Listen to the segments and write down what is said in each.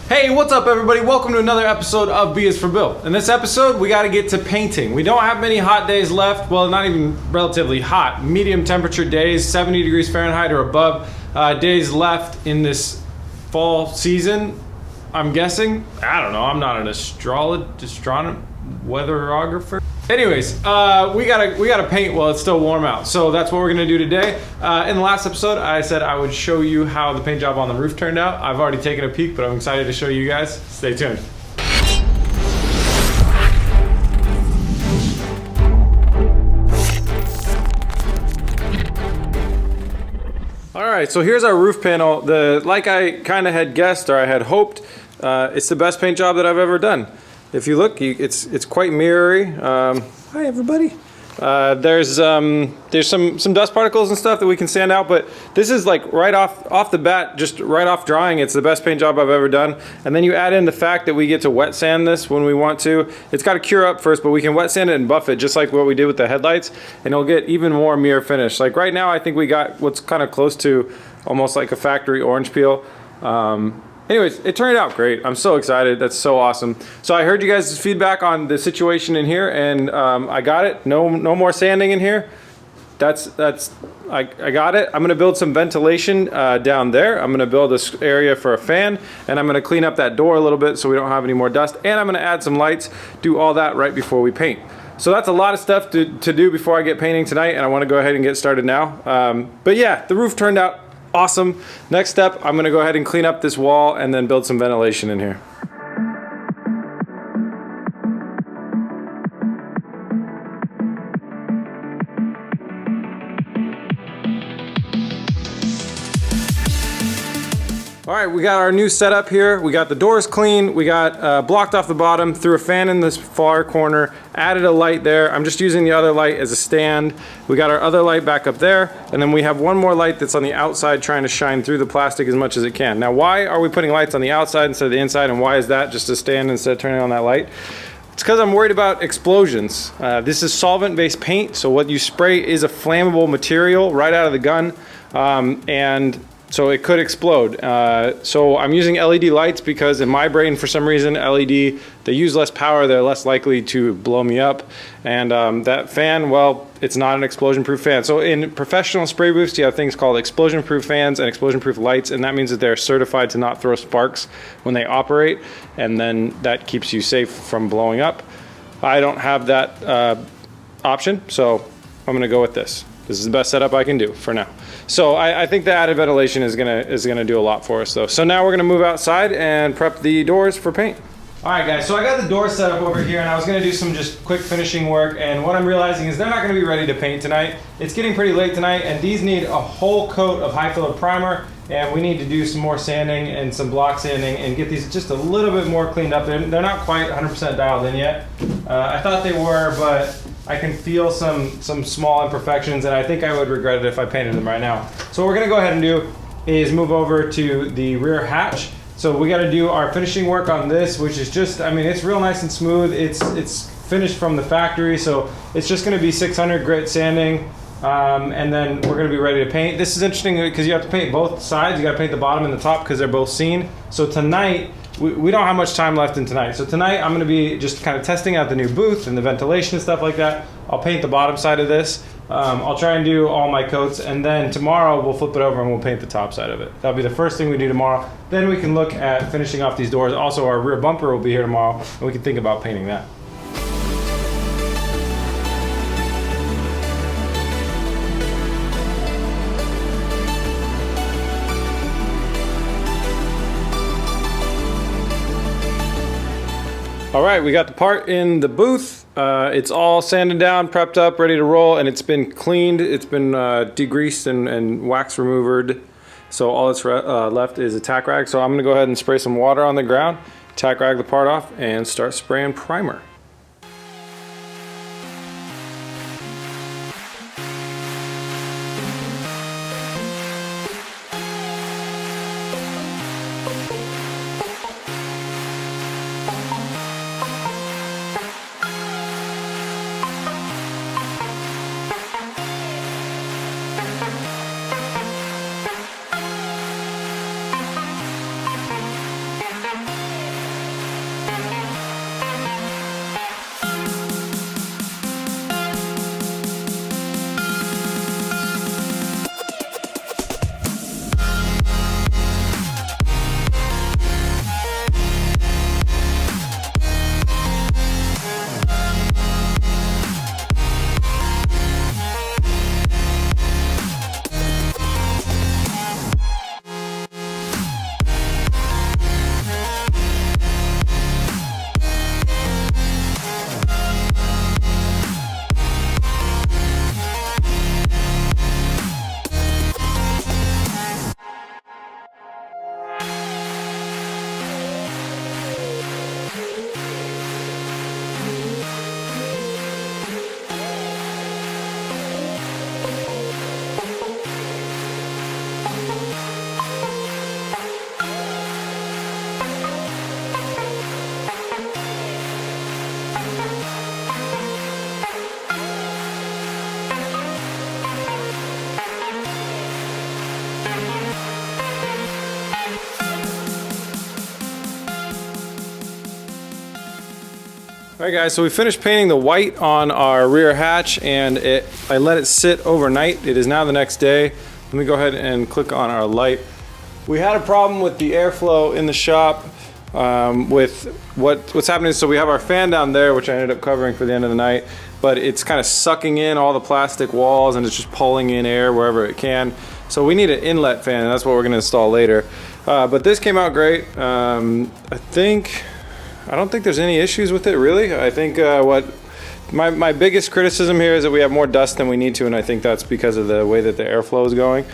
Hey, what's up everybody? Welcome to another episode of B is for Bill. In this episode, we gotta get to painting. We don't have many hot days left. Well, not even relatively hot. Medium temperature days, 70 degrees Fahrenheit or above days left in this fall season. I'm guessing. I don't know. I'm not an weatherographer. Anyways, we gotta paint while it's still warm out. So that's what we're gonna do today. In the last episode, I said I would show you how the paint job on the roof turned out. I've already taken a peek, but I'm excited to show you guys. Stay tuned. All right, so here's our roof panel. Like I kind of had guessed, or I had hoped, it's the best paint job that I've ever done. If you look, it's quite mirrory. Hi everybody. There's some dust particles and stuff that we can sand out, but this is like right off the bat, just right off drawing. It's the best paint job I've ever done. And then you add in the fact that we get to wet sand this when we want to. It's got to cure up first, but we can wet sand it and buff it just like what we did with the headlights, and it'll get even more mirror finish. Like right now, I think we got what's kind of close to almost like a factory orange peel. Anyways, it turned out great. I'm so excited. That's so awesome. So I heard you guys' feedback on the situation in here, and I got it. No more sanding in here. I got it. I'm gonna build some ventilation down there. I'm gonna build this area for a fan, and I'm gonna clean up that door a little bit so we don't have any more dust. And I'm gonna add some lights. Do all that right before we paint. So that's a lot of stuff to do before I get painting tonight, and I want to go ahead and get started now. But yeah, the roof turned out awesome. Next step, I'm gonna go ahead and clean up this wall and then build some ventilation in here. All right, we got our new setup here. We got the doors clean. We got blocked off the bottom, threw a fan in this far corner, added a light there. I'm just using the other light as a stand. We got our other light back up there, and then we have one more light that's on the outside trying to shine through the plastic as much as it can. Now, why are we putting lights on the outside instead of the inside, and why is that just a stand instead of turning on that light? It's because I'm worried about explosions. This is solvent-based paint, so what you spray is a flammable material right out of the gun, and so it could explode. So I'm using LED lights because in my brain, for some reason, LED, they use less power, they're less likely to blow me up. And that fan, well, it's not an explosion-proof fan. So in professional spray booths, you have things called explosion-proof fans and explosion-proof lights, and that means that they're certified to not throw sparks when they operate, and then that keeps you safe from blowing up. I don't have that option, so I'm gonna go with this. This is the best setup I can do for now. So I think the added ventilation is gonna do a lot for us though. So now we're gonna move outside and prep the doors for paint. All right guys, so I got the door set up over here and I was gonna do some just quick finishing work, and what I'm realizing is they're not gonna be ready to paint tonight. It's getting pretty late tonight and these need a whole coat of high filler primer, and we need to do some more sanding and some block sanding and get these just a little bit more cleaned up. They're not quite 100% dialed in yet. I thought they were, but I can feel some small imperfections, and I think I would regret it if I painted them right now. So what we're gonna go ahead and do is move over to the rear hatch. So we gotta do our finishing work on this, which is just, I mean, it's real nice and smooth. It's finished from the factory, so it's just gonna be 600 grit sanding, and then we're gonna be ready to paint. This is interesting because you have to paint both sides. You gotta paint the bottom and the top because they're both seen. So tonight, we don't have much time left in tonight. So tonight I'm gonna be just kind of testing out the new booth and the ventilation and stuff like that. I'll paint the bottom side of this. I'll try and do all my coats, and then tomorrow we'll flip it over and we'll paint the top side of it. That'll be the first thing we do tomorrow. Then we can look at finishing off these doors. Also, our rear bumper will be here tomorrow, and we can think about painting that. All right, we got the part in the booth. It's all sanded down, prepped up, ready to roll, and it's been cleaned. It's been degreased and wax removered. So all that's left is a tack rag. So I'm gonna go ahead and spray some water on the ground, tack rag the part off, and start spraying primer. All right guys, so we finished painting the white on our rear hatch, and I let it sit overnight. It is now the next day. Let me go ahead and click on our light. We had a problem with the airflow in the shop with what's happening. So we have our fan down there, which I ended up covering for the end of the night, but it's kind of sucking in all the plastic walls and it's just pulling in air wherever it can. So we need an inlet fan, and that's what we're going to install later. But this came out great. I don't think there's any issues with it, really. I think my biggest criticism here is that we have more dust than we need to, and I think that's because of the way that the airflow is going.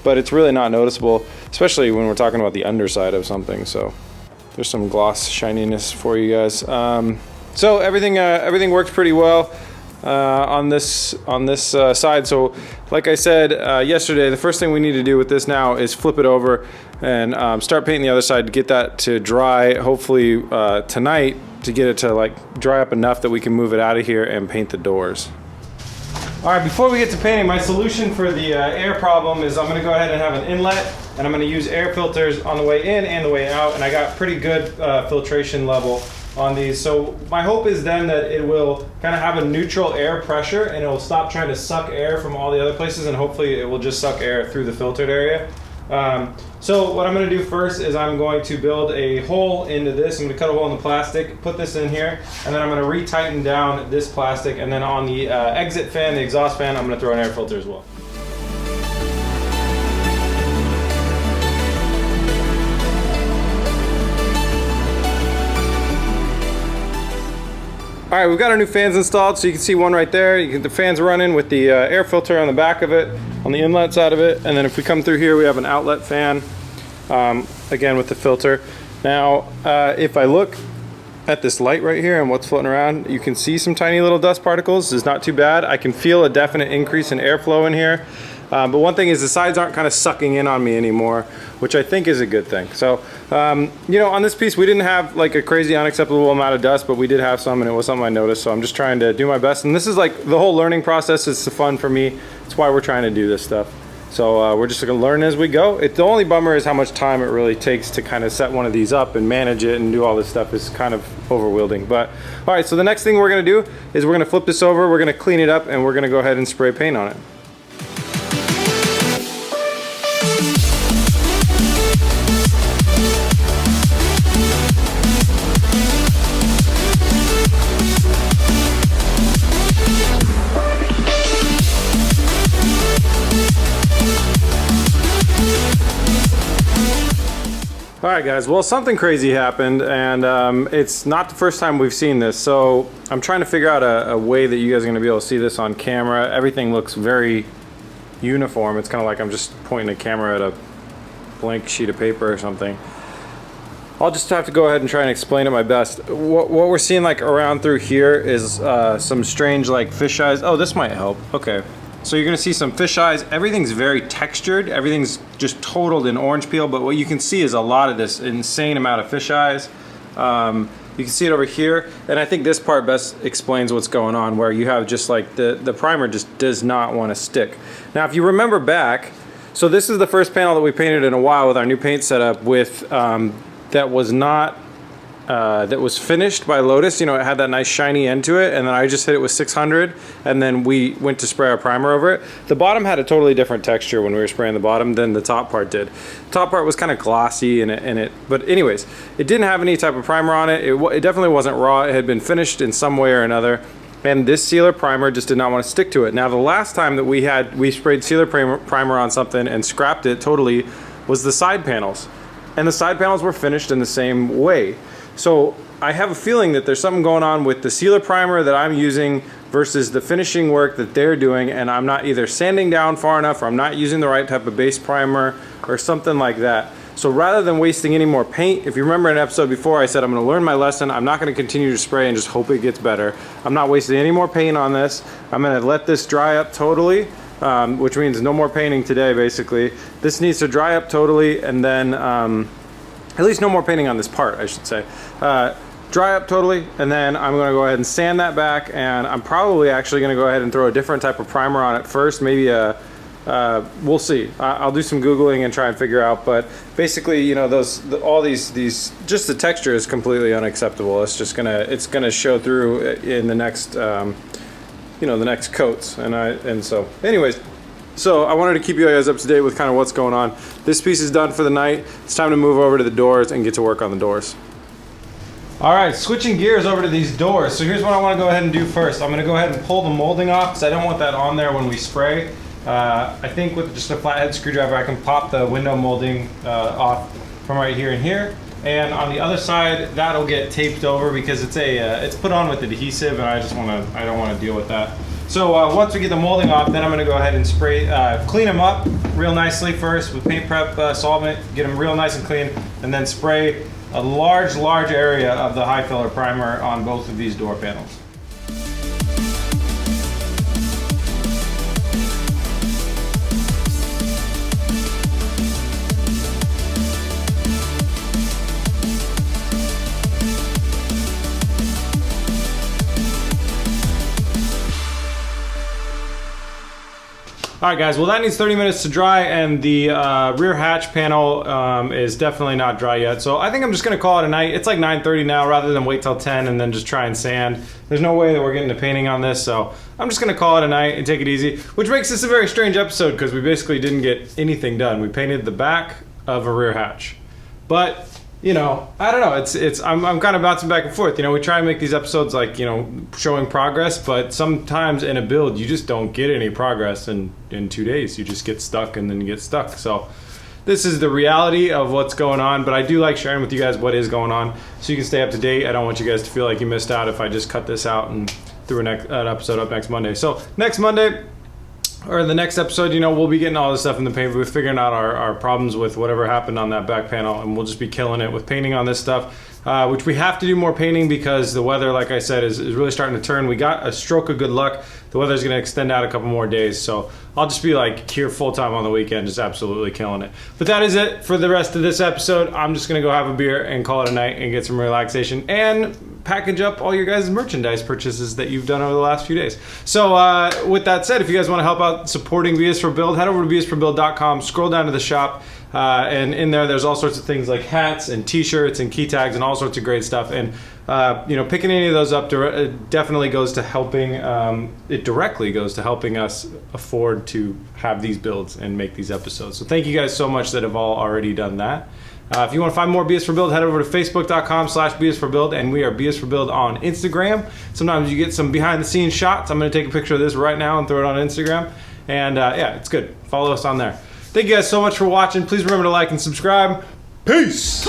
But it's really not noticeable, especially when we're talking about the underside of something. So there's some gloss shininess for you guys. So everything works pretty well on this side. So like I said yesterday, the first thing we need to do with this now is flip it over and start painting the other side to get that to dry, hopefully tonight, to get it to like dry up enough that we can move it out of here and paint the doors. All right, before we get to painting, my solution for the air problem is I'm gonna go ahead and have an inlet, and I'm gonna use air filters on the way in and the way out, and I got pretty good filtration level on these. So my hope is then that it will kind of have a neutral air pressure, and it will stop trying to suck air from all the other places, and hopefully it will just suck air through the filtered area. So what I'm going to do first is I'm going to build a hole into this. I'm going to cut a hole in the plastic, put this in here, and then I'm going to re-tighten down this plastic, and then on the exit fan, the exhaust fan, I'm going to throw an air filter as well. All right, we've got our new fans installed, so you can see one right there. The fan's running with the air filter on the back of it, on the inlet side of it, and then if we come through here, we have an outlet fan, again with the filter. Now, if I look at this light right here and what's floating around, you can see some tiny little dust particles. It's not too bad. I can feel a definite increase in airflow in here. But one thing is the sides aren't kind of sucking in on me anymore, which I think is a good thing. So, you know, on this piece, we didn't have like a crazy unacceptable amount of dust, but we did have some, and it was something I noticed. So I'm just trying to do my best. And this is like the whole learning process. It's fun for me. It's why we're trying to do this stuff. So we're just gonna learn as we go. The only bummer is how much time it really takes to kind of set one of these up and manage it and do all this stuff is kind of overwhelming. But all right, so the next thing we're gonna do is we're gonna flip this over, we're gonna clean it up, and we're gonna go ahead and spray paint on it. All right guys, well something crazy happened, and it's not the first time we've seen this, so I'm trying to figure out a way that you guys are going to be able to see this on camera. Everything looks very uniform. It's kind of like I'm just pointing a camera at a blank sheet of paper or something. I'll just have to go ahead and try and explain it my best. What we're seeing like around through here is some strange like fish eyes. Oh, this might help. Okay. So you're gonna see some fish eyes. Everything's very textured. Everything's just totaled in orange peel, but what you can see is a lot of this insane amount of fish eyes. You can see it over here, and I think this part best explains what's going on, where you have just like the primer just does not want to stick. Now, if you remember back, so this is the first panel that we painted in a while with our new paint setup with, that was finished by Lotus. You know, it had that nice shiny end to it, and then I just hit it with 600, and then we went to spray our primer over it. The bottom had a totally different texture when we were spraying the bottom than the top part did. The top part was kind of glossy, but anyways, it didn't have any type of primer on it. It definitely wasn't raw. It had been finished in some way or another, and this sealer primer just did not want to stick to it. Now, the last time that we sprayed sealer primer on something and scrapped it totally was the side panels, and the side panels were finished in the same way. So I have a feeling that there's something going on with the sealer primer that I'm using versus the finishing work that they're doing, and I'm not either sanding down far enough, or I'm not using the right type of base primer, or something like that. So rather than wasting any more paint, if you remember in an episode before, I said I'm going to learn my lesson. I'm not going to continue to spray and just hope it gets better. I'm not wasting any more paint on this. I'm going to let this dry up totally, which means no more painting today, basically. This needs to dry up totally, and then at least no more painting on this part, I should say. Dry up totally, and then I'm going to go ahead and sand that back, and I'm probably actually going to go ahead and throw a different type of primer on it first, maybe a we'll see. I'll do some Googling and try and figure out, but basically, you know, all these, just the texture is completely unacceptable. It's just it's gonna show through in the next, you know, the next coats. And so anyways, so I wanted to keep you guys up to date with kind of what's going on. This piece is done for the night. It's time to move over to the doors and get to work on the doors. All right, switching gears over to these doors. So here's what I want to go ahead and do first. I'm gonna go ahead and pull the molding off because I don't want that on there when we spray. I think with just a flathead screwdriver I can pop the window molding off from right here and here, and on the other side that'll get taped over because it's put on with adhesive, and I don't want to deal with that. So once we get the molding off, then I'm going to go ahead and spray, clean them up real nicely first with paint prep solvent, get them real nice and clean, and then spray a large area of the high filler primer on both of these door panels. All right, guys, well, that needs 30 minutes to dry, and the rear hatch panel is definitely not dry yet. So I think I'm just gonna call it a night. It's like 9:30 now, rather than wait till 10 and then just try and sand. There's no way that we're getting to painting on this, so I'm just gonna call it a night and take it easy, which makes this a very strange episode because we basically didn't get anything done. We painted the back of a rear hatch. But, you know, I don't know, I'm kind of bouncing back and forth. You know, we try and make these episodes like, you know, showing progress, but sometimes in a build you just don't get any progress in 2 days. You just get stuck and then you get stuck. So this is the reality of what's going on, but I do like sharing with you guys what is going on so you can stay up to date. I don't want you guys to feel like you missed out if I just cut this out and threw an episode up next Monday. So next Monday, or the next episode, you know, we'll be getting all this stuff in the paint booth, figuring out our problems with whatever happened on that back panel, and we'll just be killing it with painting on this stuff, which we have to do more painting because the weather, like I said, is really starting to turn. We got a stroke of good luck. The weather's gonna extend out a couple more days, so I'll just be like here full-time on the weekend, just absolutely killing it. But that is it for the rest of this episode. I'm just gonna go have a beer and call it a night and get some relaxation and package up all your guys' merchandise purchases that you've done over the last few days. So with that said, if you guys want to help out supporting BS for Build, head over to bsforbuild.com, scroll down to the shop, and in there's all sorts of things like hats and t-shirts and key tags and all sorts of great stuff. And you know, picking any of those up definitely goes to helping, it directly goes to helping us afford to have these builds and make these episodes. So thank you guys so much that have all already done that. If you want to find more BS for Build, head over to facebook.com/BS for Build, and we are BS for Build on Instagram. Sometimes you get some behind the scenes shots. I'm going to take a picture of this right now and throw it on Instagram. And yeah, it's good. Follow us on there. Thank you guys so much for watching. Please remember to like and subscribe. Peace!